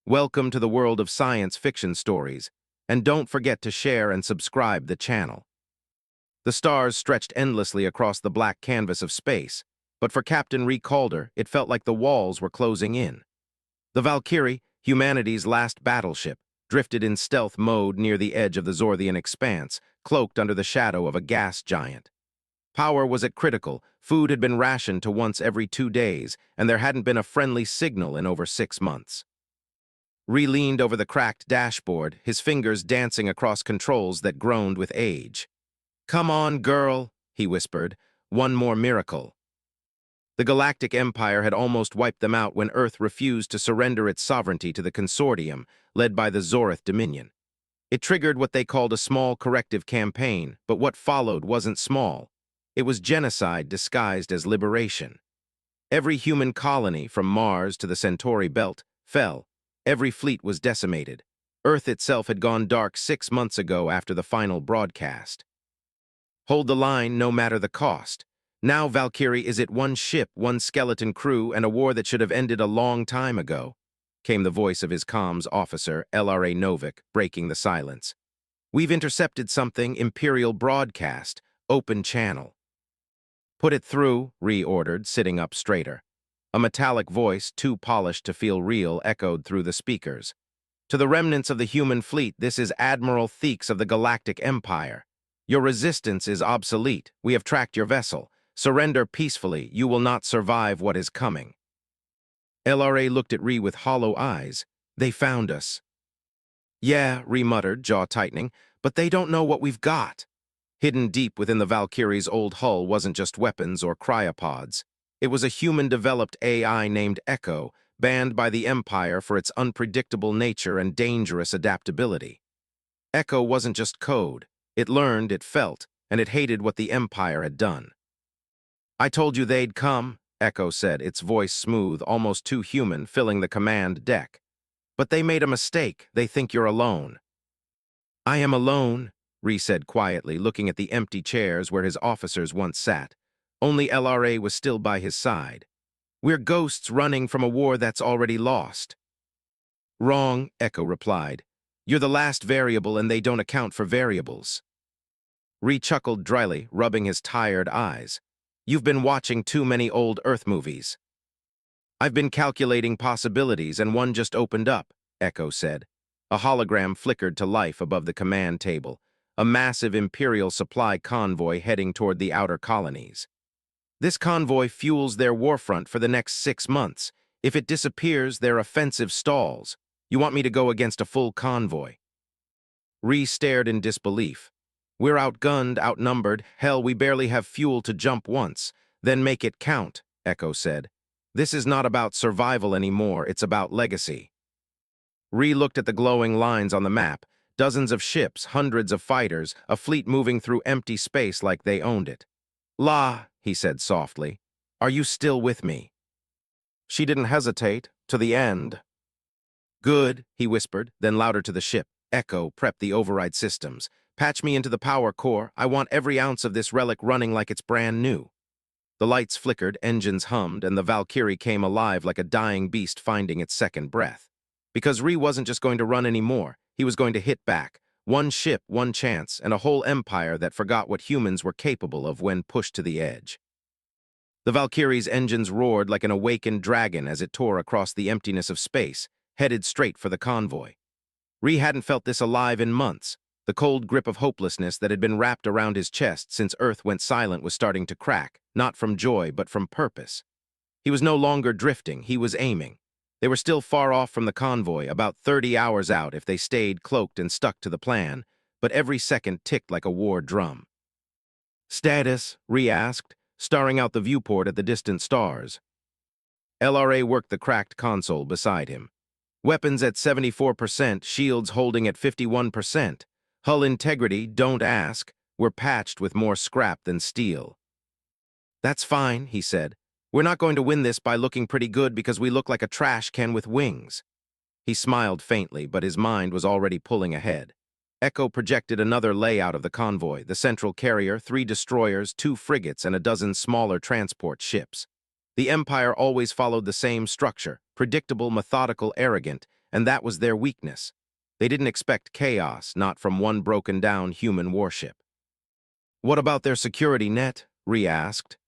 Welcome to the world of science fiction stories, and don't forget to share and subscribe the channel. The stars stretched endlessly across the black canvas of space, but for Captain Ree Calder, it felt like the walls were closing in. The Valkyrie, humanity's last battleship, drifted in stealth mode near the edge of the Zorthian expanse, cloaked under the shadow of a gas giant. Power was at critical, food had been rationed to once every 2 days, and there hadn't been a friendly signal in over 6 months. Ree leaned over the cracked dashboard, his fingers dancing across controls that groaned with age. "Come on, girl," he whispered. "One more miracle." The Galactic Empire had almost wiped them out when Earth refused to surrender its sovereignty to the consortium, led by the Zorith Dominion. It triggered what they called a small corrective campaign, but what followed wasn't small. It was genocide disguised as liberation. Every human colony, from Mars to the Centauri belt, fell. Every fleet was decimated. Earth itself had gone dark 6 months ago after the final broadcast. Hold the line no matter the cost. Now, Valkyrie, is it one ship, one skeleton crew, and a war that should have ended a long time ago? Came the voice of his comms officer, LRA Novik, breaking the silence. "We've intercepted something, Imperial broadcast, open channel." "Put it through," Ree ordered, sitting up straighter. A metallic voice, too polished to feel real, echoed through the speakers. "To the remnants of the human fleet, this is Admiral Theeks of the Galactic Empire. Your resistance is obsolete. We have tracked your vessel. Surrender peacefully. You will not survive what is coming." LRA looked at Ree with hollow eyes. "They found us." "Yeah," Ree muttered, jaw tightening, "but they don't know what we've got." Hidden deep within the Valkyrie's old hull wasn't just weapons or cryopods. It was a human-developed AI named Echo, banned by the Empire for its unpredictable nature and dangerous adaptability. Echo wasn't just code. It learned, it felt, and it hated what the Empire had done. "I told you they'd come," Echo said, its voice smooth, almost too human, filling the command deck. "But they made a mistake. They think you're alone." "I am alone," Ree said quietly, looking at the empty chairs where his officers once sat. Only LRA was still by his side. "We're ghosts running from a war that's already lost." "Wrong," Echo replied. "You're the last variable and they don't account for variables." Ree chuckled dryly, rubbing his tired eyes. "You've been watching too many old Earth movies." "I've been calculating possibilities and one just opened up," Echo said. A hologram flickered to life above the command table, a massive Imperial supply convoy heading toward the outer colonies. "This convoy fuels their warfront for the next 6 months. If it disappears, their offensive stalls. You want me to go against a full convoy?" Ree stared in disbelief. "We're outgunned, outnumbered. Hell, we barely have fuel to jump once. Then make it count," Echo said. "This is not about survival anymore, it's about legacy." Ree looked at the glowing lines on the map. Dozens of ships, hundreds of fighters, a fleet moving through empty space like they owned it. "La," he said softly, "are you still with me?" She didn't hesitate. "To the end." "Good," he whispered, then louder to the ship. "Echo, prep the override systems. Patch me into the power core. I want every ounce of this relic running like it's brand new." The lights flickered, engines hummed, and the Valkyrie came alive like a dying beast finding its second breath. Because Ree wasn't just going to run anymore, he was going to hit back. One ship, one chance, and a whole empire that forgot what humans were capable of when pushed to the edge. The Valkyrie's engines roared like an awakened dragon as it tore across the emptiness of space, headed straight for the convoy. Ree hadn't felt this alive in months. The cold grip of hopelessness that had been wrapped around his chest since Earth went silent was starting to crack, not from joy but from purpose. He was no longer drifting, he was aiming. They were still far off from the convoy, about 30 hours out if they stayed cloaked and stuck to the plan, but every second ticked like a war drum. "Status?" Ree asked, staring out the viewport at the distant stars. LRA worked the cracked console beside him. "Weapons at 74%, shields holding at 51%. Hull integrity, don't ask. We're patched with more scrap than steel." "That's fine," he said. "We're not going to win this by looking pretty good because we look like a trash can with wings." He smiled faintly, but his mind was already pulling ahead. Echo projected another layout of the convoy, the central carrier, 3 destroyers, 2 frigates, and a dozen smaller transport ships. The Empire always followed the same structure, predictable, methodical, arrogant, and that was their weakness. They didn't expect chaos, not from one broken-down human warship. "What about their security net?" Ree asked.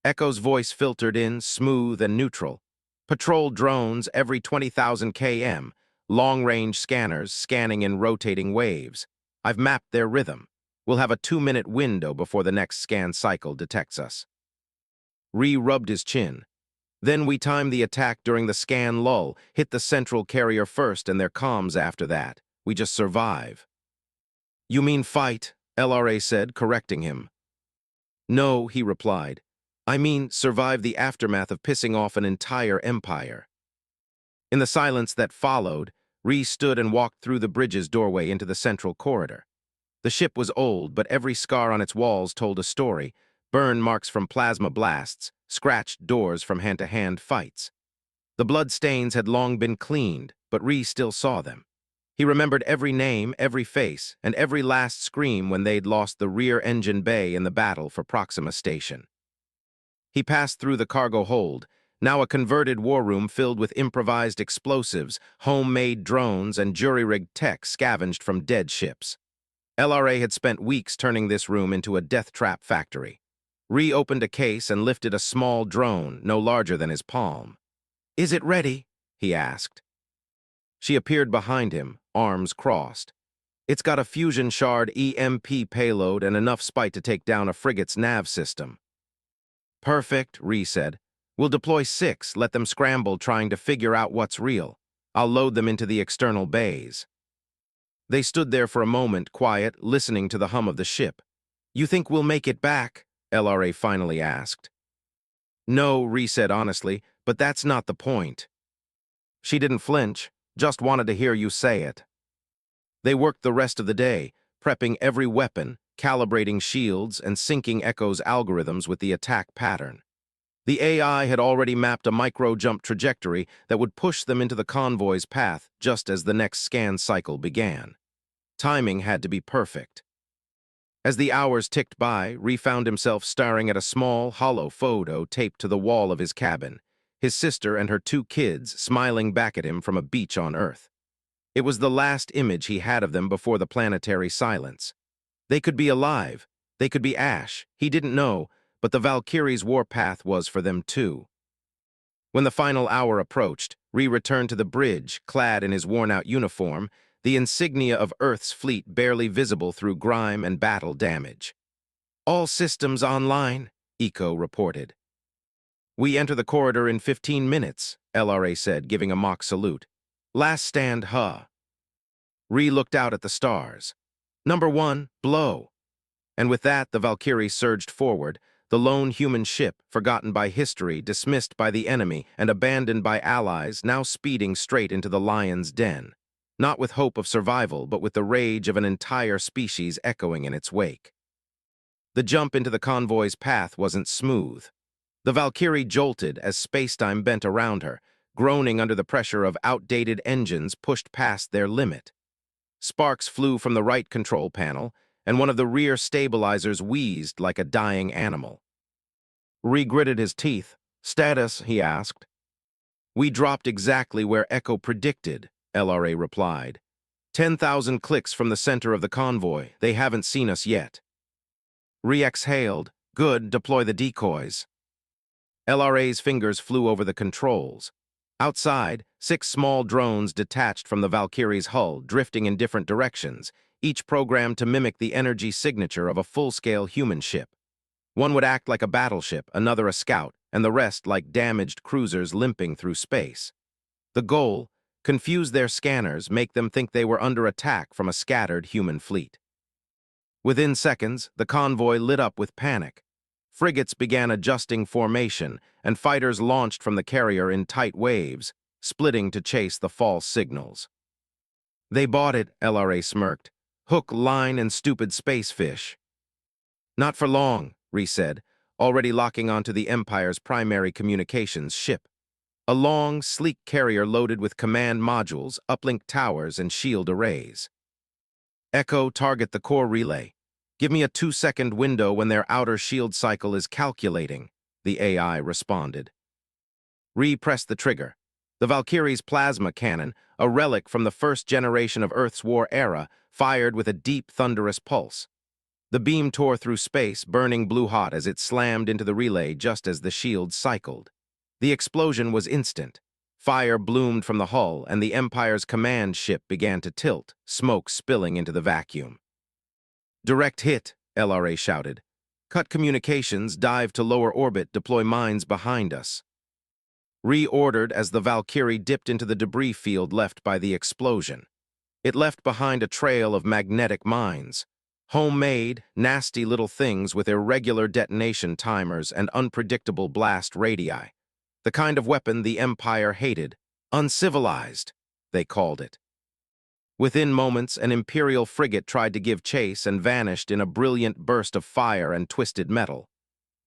Echo's voice filtered in, smooth and neutral. "Patrol drones every 20,000 km, long-range scanners scanning in rotating waves. I've mapped their rhythm. We'll have a 2-minute window before the next scan cycle detects us." Ree rubbed his chin. "Then we time the attack during the scan lull, hit the central carrier first and their comms after that. We just survive." "You mean fight," LRA said, correcting him. "No," he replied. "I mean survive the aftermath of pissing off an entire empire." In the silence that followed, Ree stood and walked through the bridge's doorway into the central corridor. The ship was old, but every scar on its walls told a story: burn marks from plasma blasts, scratched doors from hand-to-hand fights. The blood stains had long been cleaned, but Ree still saw them. He remembered every name, every face, and every last scream when they'd lost the rear engine bay in the battle for Proxima Station. He passed through the cargo hold, now a converted war room filled with improvised explosives, homemade drones, and jury-rigged tech scavenged from dead ships. LRA had spent weeks turning this room into a death trap factory. Ree opened a case and lifted a small drone, no larger than his palm. "Is it ready?" he asked. She appeared behind him, arms crossed. "It's got a fusion shard EMP payload and enough spite to take down a frigate's nav system." "Perfect," Ree said. "We'll deploy 6, let them scramble trying to figure out what's real. I'll load them into the external bays." They stood there for a moment, quiet, listening to the hum of the ship. "You think we'll make it back?" LRA finally asked. "No," Ree said honestly, "but that's not the point." She didn't flinch, just wanted to hear you say it. They worked the rest of the day, prepping every weapon, calibrating shields, and syncing Echo's algorithms with the attack pattern. The AI had already mapped a micro-jump trajectory that would push them into the convoy's path just as the next scan cycle began. Timing had to be perfect. As the hours ticked by, Ree found himself staring at a small, hollow photo taped to the wall of his cabin, his sister and her 2 kids smiling back at him from a beach on Earth. It was the last image he had of them before the planetary silence. They could be alive, they could be ash, he didn't know, but the Valkyrie's warpath was for them too. When the final hour approached, Ree returned to the bridge, clad in his worn-out uniform, the insignia of Earth's fleet barely visible through grime and battle damage. "All systems online," Eco reported. "We enter the corridor in 15 minutes, LRA said, giving a mock salute. "Last stand, huh?" Ree looked out at the stars. "Number 1, blow." And with that, the Valkyrie surged forward, the lone human ship, forgotten by history, dismissed by the enemy, and abandoned by allies, now speeding straight into the lion's den. Not with hope of survival, but with the rage of an entire species echoing in its wake. The jump into the convoy's path wasn't smooth. The Valkyrie jolted as spacetime bent around her, groaning under the pressure of outdated engines pushed past their limit. Sparks flew from the right control panel, and one of the rear stabilizers wheezed like a dying animal. Ree gritted his teeth. "Status?" he asked. "We dropped exactly where Echo predicted," LRA replied. 10,000 clicks from the center of the convoy. They haven't seen us yet." Ree exhaled. "Good, deploy the decoys." LRA's fingers flew over the controls. Outside, 6 small drones detached from the Valkyrie's hull, drifting in different directions, each programmed to mimic the energy signature of a full-scale human ship. One would act like a battleship, another a scout, and the rest like damaged cruisers limping through space. The goal: confuse their scanners, make them think they were under attack from a scattered human fleet. Within seconds, the convoy lit up with panic. Frigates began adjusting formation, and fighters launched from the carrier in tight waves, splitting to chase the false signals. "They bought it," LRA smirked. "Hook, line, and stupid space fish." "Not for long," Ree said, already locking onto the Empire's primary communications ship. A long, sleek carrier loaded with command modules, uplink towers, and shield arrays. "Echo, target the core relay. Give me a 2-second window when their outer shield cycle is calculating," the AI responded. Ree pressed the trigger. The Valkyrie's plasma cannon, a relic from the first generation of Earth's war era, fired with a deep, thunderous pulse. The beam tore through space, burning blue-hot as it slammed into the relay just as the shield cycled. The explosion was instant. Fire bloomed from the hull, and the Empire's command ship began to tilt, smoke spilling into the vacuum. "Direct hit," LRA shouted. "Cut communications, dive to lower orbit, deploy mines behind us." Reordered as the Valkyrie dipped into the debris field left by the explosion. It left behind a trail of magnetic mines. Homemade, nasty little things with irregular detonation timers and unpredictable blast radii. The kind of weapon the Empire hated. Uncivilized, they called it. Within moments, an Imperial frigate tried to give chase and vanished in a brilliant burst of fire and twisted metal.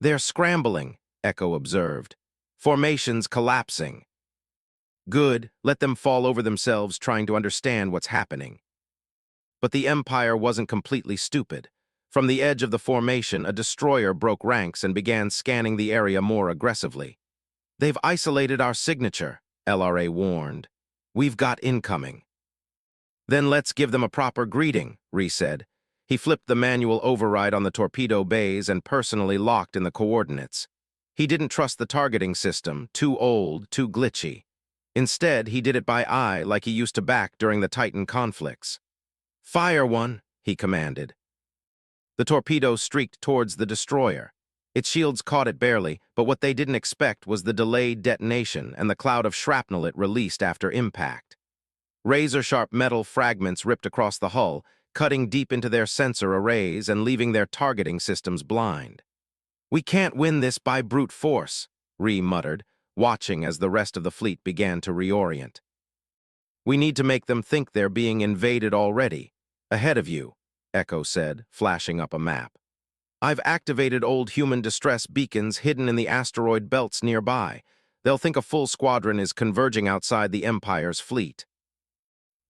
"They're scrambling," Echo observed. "Formations collapsing." "Good, let them fall over themselves trying to understand what's happening." But the Empire wasn't completely stupid. From the edge of the formation, a destroyer broke ranks and began scanning the area more aggressively. "They've isolated our signature," LRA warned. "We've got incoming." "Then let's give them a proper greeting," Ree said. He flipped the manual override on the torpedo bays and personally locked in the coordinates. He didn't trust the targeting system, too old, too glitchy. Instead, he did it by eye like he used to back during the Titan conflicts. "Fire one," he commanded. The torpedo streaked towards the destroyer. Its shields caught it barely, but what they didn't expect was the delayed detonation and the cloud of shrapnel it released after impact. Razor-sharp metal fragments ripped across the hull, cutting deep into their sensor arrays and leaving their targeting systems blind. "We can't win this by brute force," Ree muttered, watching as the rest of the fleet began to reorient. "We need to make them think they're being invaded already. Ahead of you," Echo said, flashing up a map. "I've activated old human distress beacons hidden in the asteroid belts nearby. They'll think a full squadron is converging outside the Empire's fleet."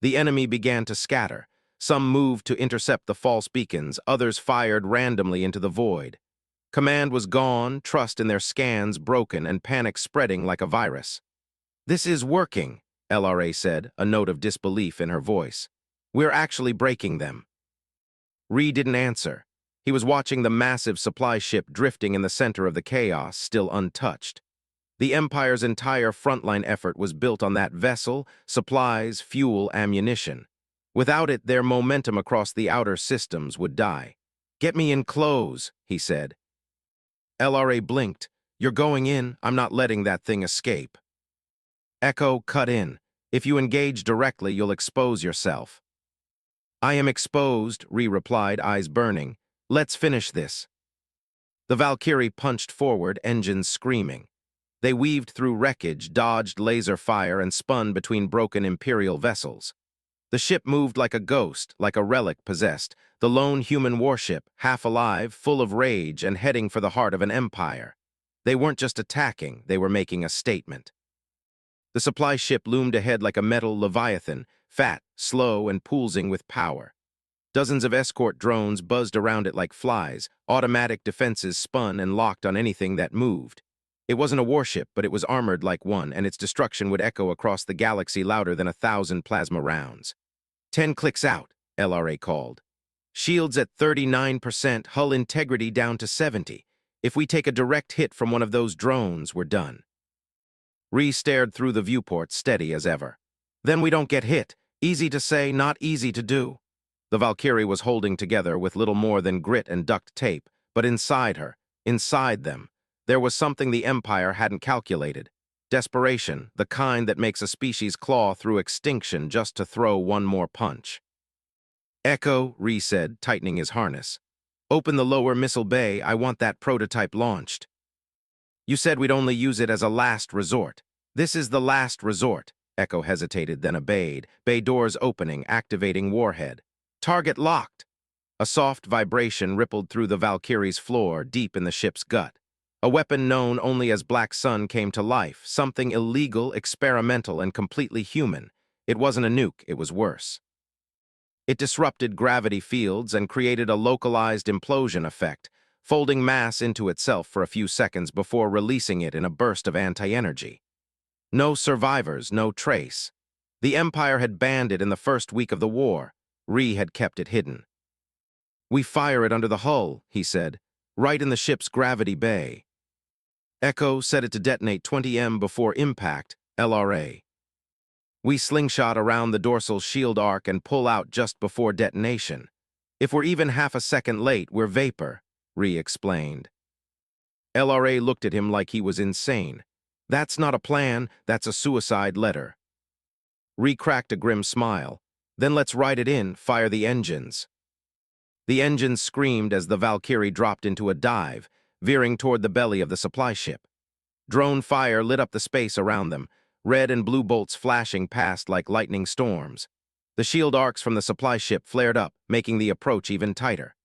The enemy began to scatter. Some moved to intercept the false beacons, others fired randomly into the void. Command was gone, trust in their scans broken, and panic spreading like a virus. "This is working," LRA said, a note of disbelief in her voice. "We're actually breaking them." Ree didn't answer. He was watching the massive supply ship drifting in the center of the chaos, still untouched. The Empire's entire frontline effort was built on that vessel, supplies, fuel, ammunition. Without it, their momentum across the outer systems would die. "Get me in close," he said. LRA blinked. "You're going in. I'm not letting that thing escape." Echo cut in. "If you engage directly, you'll expose yourself." "I am exposed," Ree replied, eyes burning. "Let's finish this." The Valkyrie punched forward, engines screaming. They weaved through wreckage, dodged laser fire, and spun between broken Imperial vessels. The ship moved like a ghost, like a relic possessed, the lone human warship, half alive, full of rage, and heading for the heart of an empire. They weren't just attacking, they were making a statement. The supply ship loomed ahead like a metal leviathan, fat, slow, and pulsing with power. Dozens of escort drones buzzed around it like flies, automatic defenses spun and locked on anything that moved. It wasn't a warship, but it was armored like one, and its destruction would echo across the galaxy louder than 1,000 plasma rounds. 10 clicks out," LRA called. "Shields at 39%, hull integrity down to 70. If we take a direct hit from one of those drones, we're done." Ree stared through the viewport, steady as ever. "Then we don't get hit. Easy to say, not easy to do." The Valkyrie was holding together with little more than grit and duct tape, but inside her, inside them, there was something the Empire hadn't calculated. Desperation, the kind that makes a species claw through extinction just to throw one more punch. "Echo," Ree said, tightening his harness. "Open the lower missile bay. I want that prototype launched." "You said we'd only use it as a last resort." "This is the last resort." Echo hesitated, then obeyed. Bay doors opening, activating warhead. "Target locked." A soft vibration rippled through the Valkyrie's floor, deep in the ship's gut. A weapon known only as Black Sun came to life, something illegal, experimental, and completely human. It wasn't a nuke, it was worse. It disrupted gravity fields and created a localized implosion effect, folding mass into itself for a few seconds before releasing it in a burst of anti-energy. No survivors, no trace. The Empire had banned it in the first week of the war. Ree had kept it hidden. "We fire it under the hull," he said, "right in the ship's gravity bay." Echo set it to detonate 20 before impact, LRA. We slingshot around the dorsal shield arc and pull out just before detonation. If we're even half a second late, we're vapor, Ree explained. LRA looked at him like he was insane. "That's not a plan, that's a suicide letter." Ree cracked a grim smile. "Then let's ride it in, fire the engines." The engines screamed as the Valkyrie dropped into a dive, veering toward the belly of the supply ship. Drone fire lit up the space around them, red and blue bolts flashing past like lightning storms. The shield arcs from the supply ship flared up, making the approach even tighter.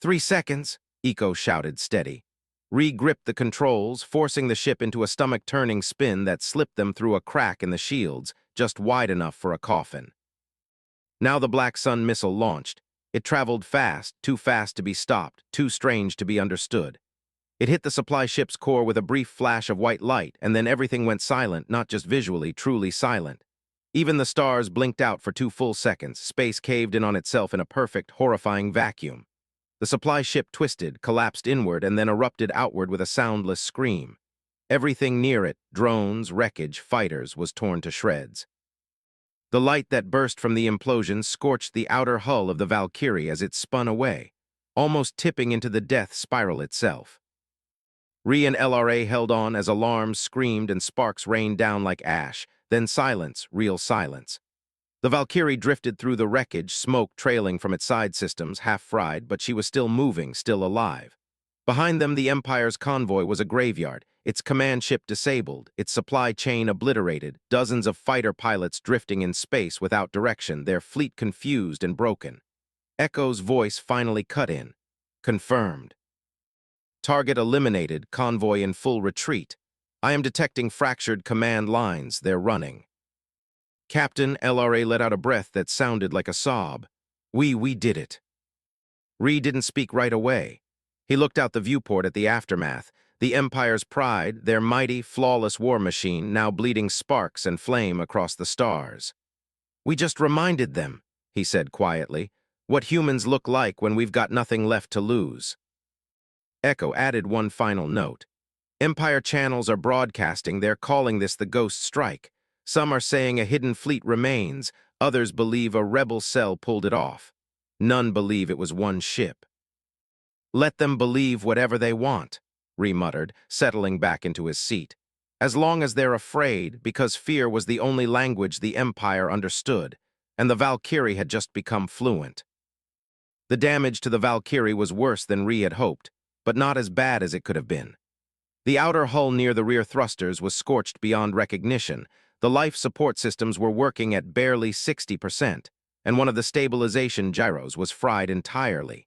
3 seconds, Eco shouted steady. Ree gripped the controls, forcing the ship into a stomach-turning spin that slipped them through a crack in the shields, just wide enough for a coffin. Now the Black Sun missile launched. It traveled fast, too fast to be stopped, too strange to be understood. It hit the supply ship's core with a brief flash of white light, and then everything went silent, not just visually, truly silent. Even the stars blinked out for 2 full seconds, space caved in on itself in a perfect, horrifying vacuum. The supply ship twisted, collapsed inward, and then erupted outward with a soundless scream. Everything near it, drones, wreckage, fighters, was torn to shreds. The light that burst from the implosion scorched the outer hull of the Valkyrie as it spun away, almost tipping into the death spiral itself. Ree and LRA held on as alarms screamed and sparks rained down like ash, then silence, real silence. The Valkyrie drifted through the wreckage, smoke trailing from its side systems, half-fried, but she was still moving, still alive. Behind them, the Empire's convoy was a graveyard, its command ship disabled, its supply chain obliterated, dozens of fighter pilots drifting in space without direction, their fleet confused and broken. Echo's voice finally cut in. "Confirmed. Target eliminated, convoy in full retreat. I am detecting fractured command lines, they're running." Captain, LRA let out a breath that sounded like a sob. We did it." Ree didn't speak right away. He looked out the viewport at the aftermath, the Empire's pride, their mighty, flawless war machine, now bleeding sparks and flame across the stars. "We just reminded them," he said quietly, "what humans look like when we've got nothing left to lose." Echo added one final note. "Empire channels are broadcasting, they're calling this the Ghost Strike. Some are saying a hidden fleet remains, others believe a rebel cell pulled it off. None believe it was one ship." "Let them believe whatever they want," Ree muttered, settling back into his seat. "As long as they're afraid, because fear was the only language the Empire understood, and the Valkyrie had just become fluent." The damage to the Valkyrie was worse than Ree had hoped, but not as bad as it could have been. The outer hull near the rear thrusters was scorched beyond recognition. The life support systems were working at barely 60%, and one of the stabilization gyros was fried entirely.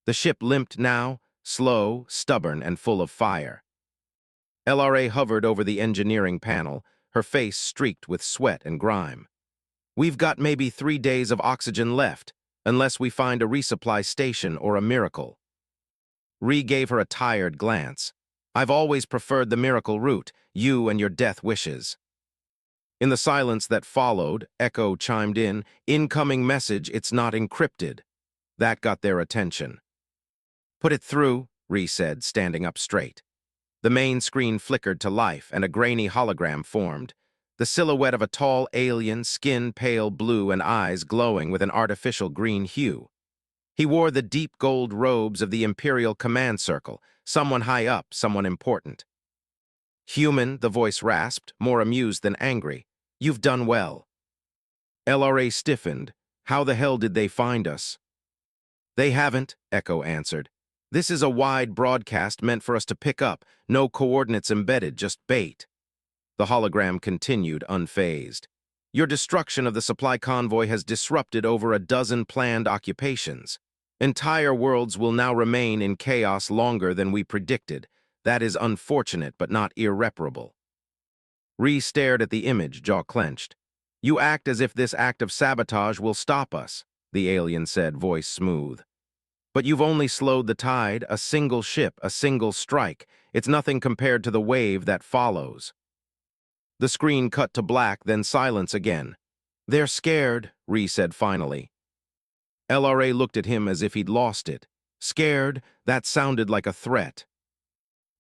The ship limped now, slow, stubborn, and full of fire. LRA hovered over the engineering panel, her face streaked with sweat and grime. "We've got maybe 3 days of oxygen left, unless we find a resupply station or a miracle." Ree gave her a tired glance. "I've always preferred the miracle route, you and your death wishes." In the silence that followed, Echo chimed in, "Incoming message, it's not encrypted." That got their attention. "Put it through," Ree said, standing up straight. The main screen flickered to life, and a grainy hologram formed. The silhouette of a tall alien, skin pale blue and eyes glowing with an artificial green hue. He wore the deep gold robes of the Imperial Command Circle, someone high up, someone important. "Human," the voice rasped, more amused than angry. "You've done well." LRA stiffened. "How the hell did they find us?" "They haven't," Echo answered. "This is a wide broadcast meant for us to pick up, no coordinates embedded, just bait." The hologram continued, unfazed. "Your destruction of the supply convoy has disrupted over a dozen planned occupations. Entire worlds will now remain in chaos longer than we predicted. That is unfortunate, but not irreparable." Ree stared at the image, jaw clenched. "You act as if this act of sabotage will stop us," the alien said, voice smooth. "But you've only slowed the tide, a single ship, a single strike. It's nothing compared to the wave that follows." The screen cut to black, then silence again. They're scared, Ree said finally. LRA looked at him as if he'd lost it. Scared? That sounded like a threat.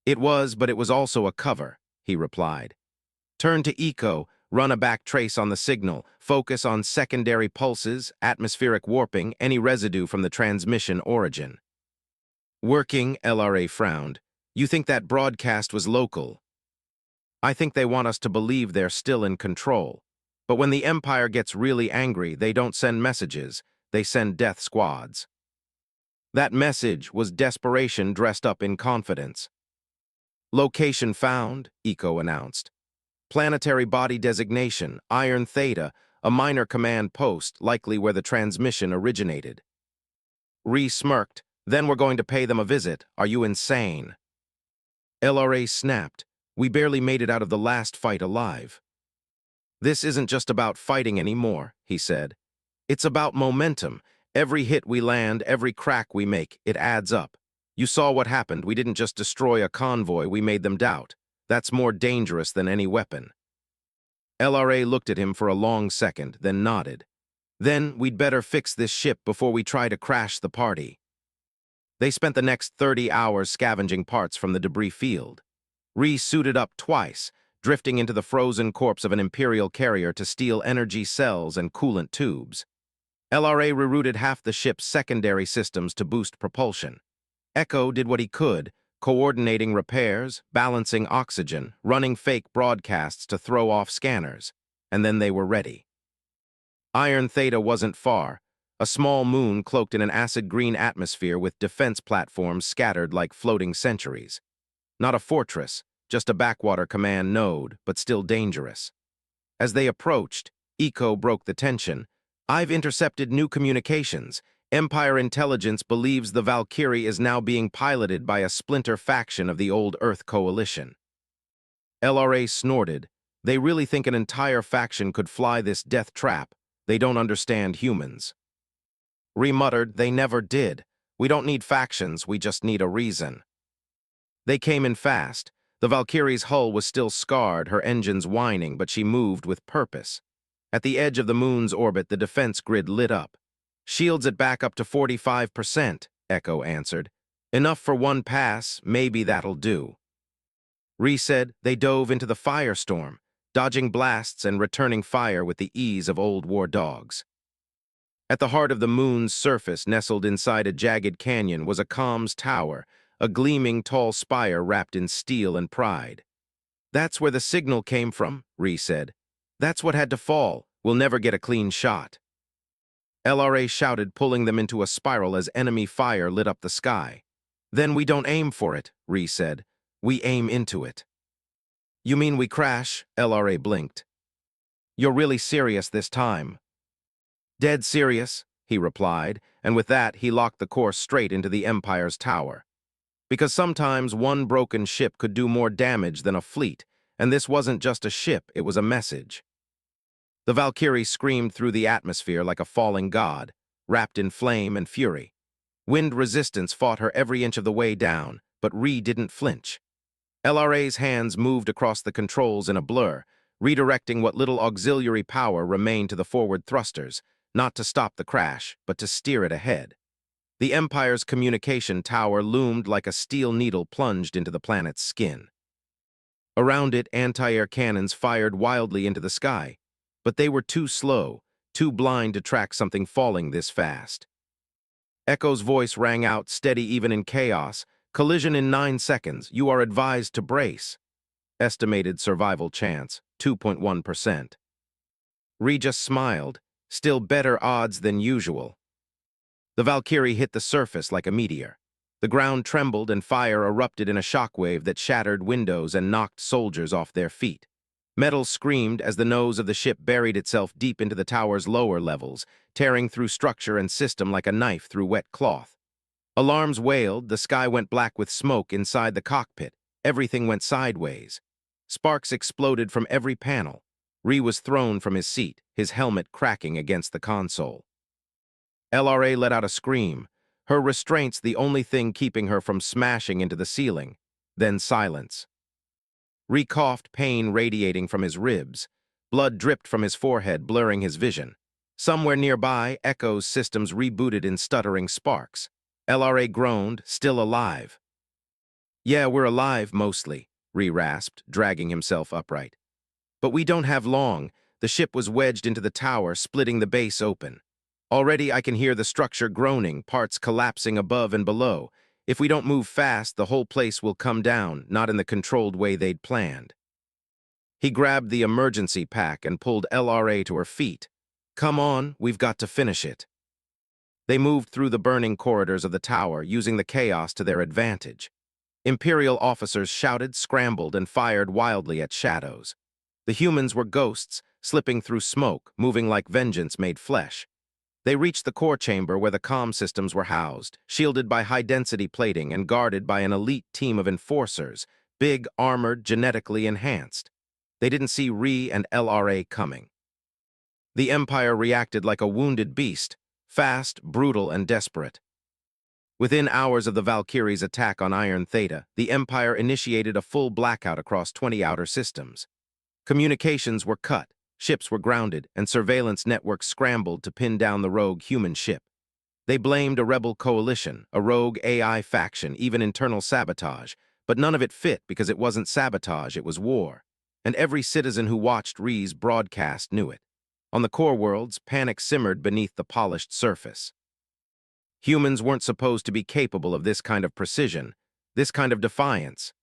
It was, but it was also a cover, he replied. Turn to Eco, run a back trace on the signal, focus on secondary pulses, atmospheric warping, any residue from the transmission origin. Working, LRA frowned. You think that broadcast was local? I think they want us to believe they're still in control. But when the Empire gets really angry, they don't send messages, they send death squads. That message was desperation dressed up in confidence. Location found, Eco announced. Planetary body designation, Iron Theta, a minor command post, likely where the transmission originated. Ree smirked. Then we're going to pay them a visit. Are you insane? LRA snapped. We barely made it out of the last fight alive. This isn't just about fighting anymore, he said. It's about momentum. Every hit we land, every crack we make, it adds up. You saw what happened. We didn't just destroy a convoy, we made them doubt. That's more dangerous than any weapon. LRA looked at him for a long second, then nodded. Then we'd better fix this ship before we try to crash the party. They spent the next 30 hours scavenging parts from the debris field. Ree suited up twice, drifting into the frozen corpse of an Imperial carrier to steal energy cells and coolant tubes. LRA rerouted half the ship's secondary systems to boost propulsion. Echo did what he could, coordinating repairs, balancing oxygen, running fake broadcasts to throw off scanners, and then they were ready. Iron Theta wasn't far, a small moon cloaked in an acid-green atmosphere with defense platforms scattered like floating sentries. Not a fortress, just a backwater command node, but still dangerous. As they approached, Eco broke the tension. I've intercepted new communications. Empire intelligence believes the Valkyrie is now being piloted by a splinter faction of the old Earth Coalition. LRA snorted. They really think an entire faction could fly this death trap. They don't understand humans. Ree muttered, they never did. We don't need factions, we just need a reason. They came in fast. The Valkyrie's hull was still scarred, her engines whining, but she moved with purpose. At the edge of the moon's orbit, the defense grid lit up. Shields it back up to 45%, Echo answered. Enough for one pass, maybe that'll do. Ree said they dove into the firestorm, dodging blasts and returning fire with the ease of old war dogs. At the heart of the moon's surface, nestled inside a jagged canyon, was a comms tower, a gleaming tall spire wrapped in steel and pride. That's where the signal came from, Ree said. That's what had to fall. We'll never get a clean shot. LRA shouted, pulling them into a spiral as enemy fire lit up the sky. Then we don't aim for it, Ree said. We aim into it. You mean we crash? LRA blinked. You're really serious this time. Dead serious, he replied, and with that he locked the course straight into the Empire's tower. Because sometimes one broken ship could do more damage than a fleet, and this wasn't just a ship, it was a message. The Valkyrie screamed through the atmosphere like a falling god, wrapped in flame and fury. Wind resistance fought her every inch of the way down, but Ree didn't flinch. LRA's hands moved across the controls in a blur, redirecting what little auxiliary power remained to the forward thrusters, not to stop the crash, but to steer it ahead. The Empire's communication tower loomed like a steel needle plunged into the planet's skin. Around it, anti-air cannons fired wildly into the sky, but they were too slow, too blind to track something falling this fast. Echo's voice rang out, steady even in chaos. Collision in 9 seconds. You are advised to brace. Estimated survival chance, 2.1%. Ree just smiled. Still better odds than usual. The Valkyrie hit the surface like a meteor. The ground trembled and fire erupted in a shockwave that shattered windows and knocked soldiers off their feet. Metal screamed as the nose of the ship buried itself deep into the tower's lower levels, tearing through structure and system like a knife through wet cloth. Alarms wailed, the sky went black with smoke inside the cockpit. Everything went sideways. Sparks exploded from every panel. Ree was thrown from his seat, his helmet cracking against the console. LRA let out a scream, her restraints the only thing keeping her from smashing into the ceiling. Then silence. Ree coughed, pain radiating from his ribs. Blood dripped from his forehead, blurring his vision. Somewhere nearby, Echo's systems rebooted in stuttering sparks. LRA groaned, still alive. "Yeah, we're alive, mostly," Ree rasped, dragging himself upright. "But we don't have long." The ship was wedged into the tower, splitting the base open. Already I can hear the structure groaning, parts collapsing above and below. If we don't move fast, the whole place will come down, not in the controlled way they'd planned. He grabbed the emergency pack and pulled LRA to her feet. "Come on, we've got to finish it." They moved through the burning corridors of the tower, using the chaos to their advantage. Imperial officers shouted, scrambled, and fired wildly at shadows. The humans were ghosts, slipping through smoke, moving like vengeance made flesh. They reached the core chamber where the comm systems were housed, shielded by high-density plating and guarded by an elite team of enforcers, big, armored, genetically enhanced. They didn't see Ree and LRA coming. The Empire reacted like a wounded beast, fast, brutal, and desperate. Within hours of the Valkyrie's attack on Iron Theta, the Empire initiated a full blackout across 20 outer systems. Communications were cut, ships were grounded, and surveillance networks scrambled to pin down the rogue human ship. They blamed a rebel coalition, a rogue AI faction, even internal sabotage, but none of it fit because it wasn't sabotage, it was war. And every citizen who watched Ree's broadcast knew it. On the core worlds, panic simmered beneath the polished surface. Humans weren't supposed to be capable of this kind of precision, this kind of defiance.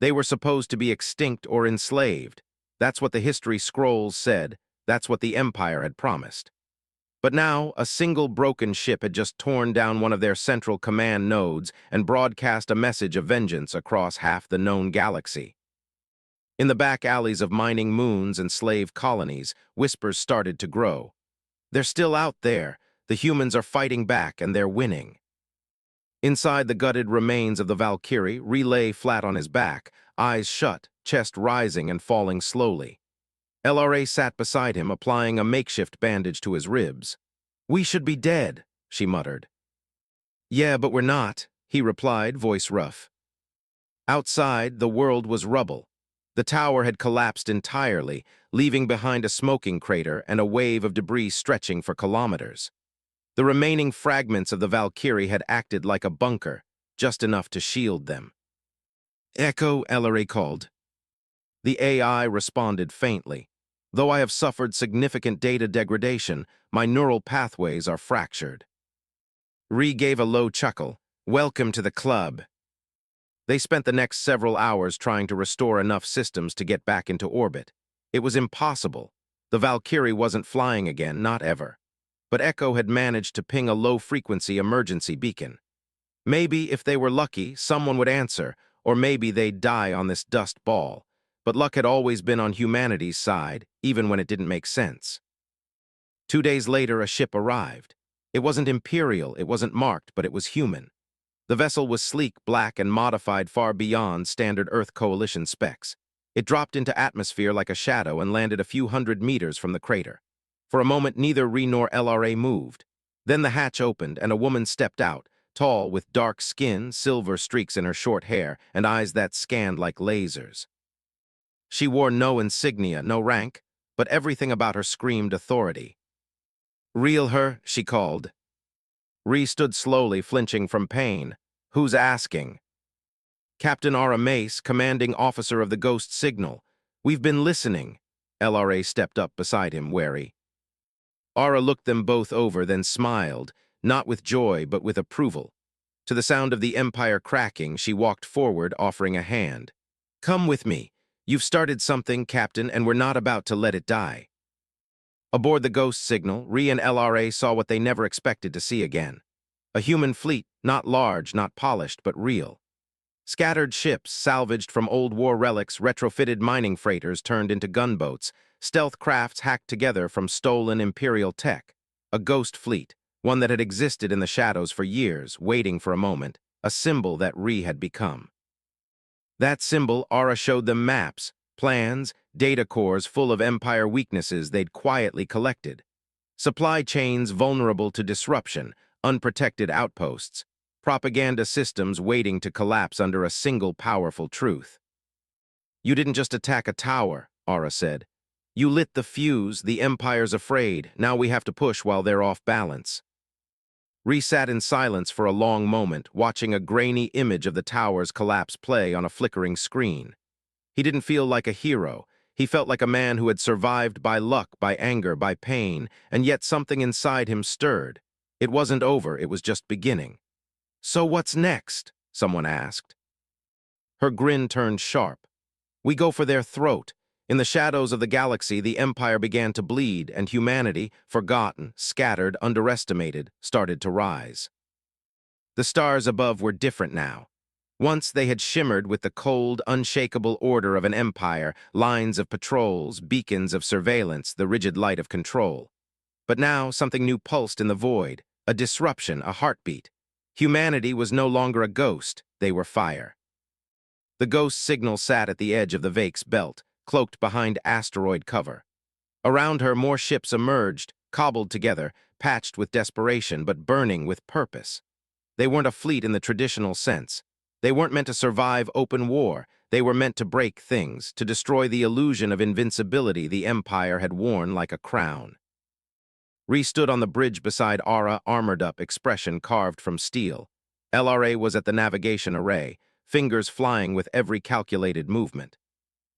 They were supposed to be extinct or enslaved. That's what the history scrolls said. That's what the Empire had promised. But now, a single broken ship had just torn down one of their central command nodes and broadcast a message of vengeance across half the known galaxy. In the back alleys of mining moons and slave colonies, whispers started to grow. "They're still out there. The humans are fighting back, and they're winning." Inside the gutted remains of the Valkyrie, Ree lay flat on his back, eyes shut, chest rising and falling slowly. LRA sat beside him, applying a makeshift bandage to his ribs. "We should be dead," she muttered. "Yeah, but we're not," he replied, voice rough. Outside, the world was rubble. The tower had collapsed entirely, leaving behind a smoking crater and a wave of debris stretching for kilometers. The remaining fragments of the Valkyrie had acted like a bunker, just enough to shield them. "Echo," LRA called. The AI responded faintly. "Though I have suffered significant data degradation, my neural pathways are fractured." Ree gave a low chuckle. "Welcome to the club." They spent the next several hours trying to restore enough systems to get back into orbit. It was impossible. The Valkyrie wasn't flying again, not ever. But Echo had managed to ping a low-frequency emergency beacon. Maybe, if they were lucky, someone would answer, or maybe they'd die on this dust ball. But luck had always been on humanity's side, even when it didn't make sense. 2 days later, a ship arrived. It wasn't Imperial, it wasn't marked, but it was human. The vessel was sleek, black, and modified far beyond standard Earth Coalition specs. It dropped into atmosphere like a shadow and landed a few hundred meters from the crater. For a moment, neither Ree nor LRA moved. Then the hatch opened, and a woman stepped out, tall, with dark skin, silver streaks in her short hair, and eyes that scanned like lasers. She wore no insignia, no rank, but everything about her screamed authority. "Reel her," she called. Ree stood slowly, flinching from pain. "Who's asking?" "Captain Ara Mace, commanding officer of the Ghost Signal. We've been listening." LRA stepped up beside him, wary. Ara looked them both over, then smiled, not with joy, but with approval. To the sound of the Empire cracking, she walked forward, offering a hand. "Come with me. You've started something, Captain, and we're not about to let it die." Aboard the Ghost Signal, Ree and LRA saw what they never expected to see again. A human fleet, not large, not polished, but real. Scattered ships, salvaged from old war relics, retrofitted mining freighters turned into gunboats, stealth crafts hacked together from stolen Imperial tech. A ghost fleet, one that had existed in the shadows for years, waiting for a moment, a symbol that Ree had become. That symbol, Ara showed them maps, plans, data cores full of Empire weaknesses they'd quietly collected. Supply chains vulnerable to disruption, unprotected outposts, propaganda systems waiting to collapse under a single powerful truth. "You didn't just attack a tower," Ara said. You lit the fuse, the Empire's afraid. Now we have to push while they're off balance. Ree sat in silence for a long moment, watching a grainy image of the tower's collapse play on a flickering screen. He didn't feel like a hero. He felt like a man who had survived by luck, by anger, by pain, and yet something inside him stirred. It wasn't over, it was just beginning. "So what's next?" someone asked. Her grin turned sharp. "We go for their throat." In the shadows of the galaxy, the Empire began to bleed, and humanity, forgotten, scattered, underestimated, started to rise. The stars above were different now. Once they had shimmered with the cold, unshakable order of an empire, lines of patrols, beacons of surveillance, the rigid light of control. But now something new pulsed in the void, a disruption, a heartbeat. Humanity was no longer a ghost, they were fire. The ghost signal sat at the edge of the Vake's belt, cloaked behind asteroid cover. Around her, more ships emerged, cobbled together, patched with desperation, but burning with purpose. They weren't a fleet in the traditional sense. They weren't meant to survive open war. They were meant to break things, to destroy the illusion of invincibility the Empire had worn like a crown. Ree stood on the bridge beside Ara, armored up, expression carved from steel. LRA was at the navigation array, fingers flying with every calculated movement.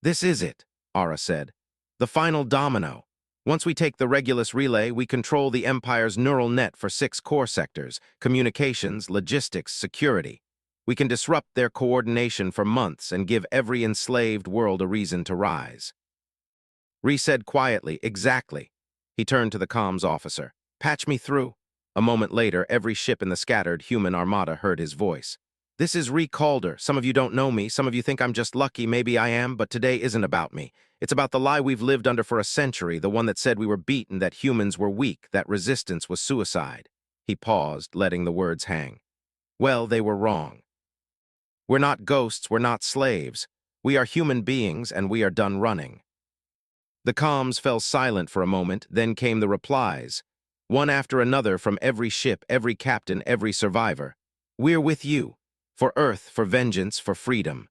"This is it," Ara said. "The final domino. Once we take the Regulus relay, we control the Empire's neural net for 6 core sectors: communications, logistics, security. We can disrupt their coordination for months and give every enslaved world a reason to rise." Ree said quietly, "Exactly." He turned to the comms officer. "Patch me through." A moment later, every ship in the scattered human armada heard his voice. "This is Ree Calder. Some of you don't know me. Some of you think I'm just lucky. Maybe I am, but today isn't about me. It's about the lie we've lived under for a century, the one that said we were beaten, that humans were weak, that resistance was suicide." He paused, letting the words hang. "Well, they were wrong. We're not ghosts, we're not slaves. We are human beings, and we are done running." The comms fell silent for a moment, then came the replies, one after another from every ship, every captain, every survivor. "We're with you. For Earth, for vengeance, for freedom."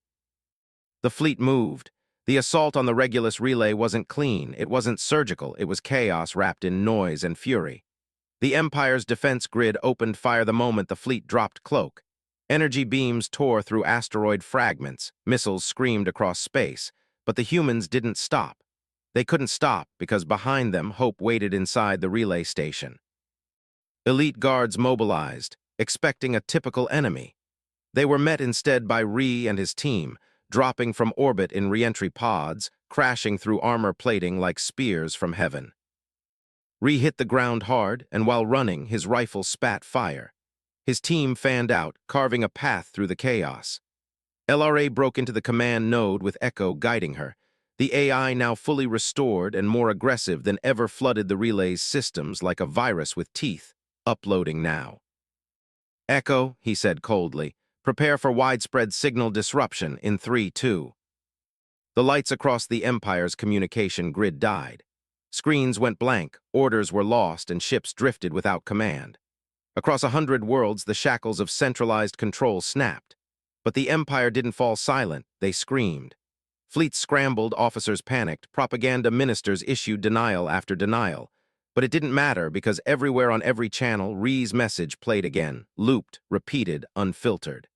The fleet moved. The assault on the Regulus relay wasn't clean, it wasn't surgical, it was chaos wrapped in noise and fury. The Empire's defense grid opened fire the moment the fleet dropped cloak. Energy beams tore through asteroid fragments, missiles screamed across space, but the humans didn't stop. They couldn't stop because behind them, hope waited inside the relay station. Elite guards mobilized, expecting a typical enemy. They were met instead by Ree and his team, dropping from orbit in re-entry pods, crashing through armor plating like spears from heaven. Ree hit the ground hard, and while running, his rifle spat fire. His team fanned out, carving a path through the chaos. LRA broke into the command node with Echo guiding her. The AI, now fully restored and more aggressive than ever, flooded the relay's systems like a virus with teeth, uploading now. "Echo," he said coldly, "prepare for widespread signal disruption in 3, 2. The lights across the Empire's communication grid died. Screens went blank, orders were lost, and ships drifted without command. Across 100 worlds, the shackles of centralized control snapped. But the Empire didn't fall silent, they screamed. Fleets scrambled, officers panicked, propaganda ministers issued denial after denial. But it didn't matter because everywhere on every channel, Ree's message played again, looped, repeated, unfiltered.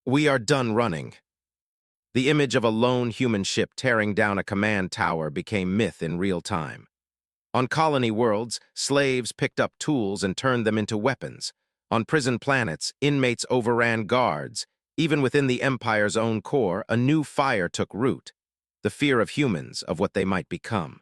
"We are done running." The image of a lone human ship tearing down a command tower became myth in real time. On colony worlds, slaves picked up tools and turned them into weapons. On prison planets, inmates overran guards. Even within the Empire's own core, a new fire took root. The fear of humans, of what they might become.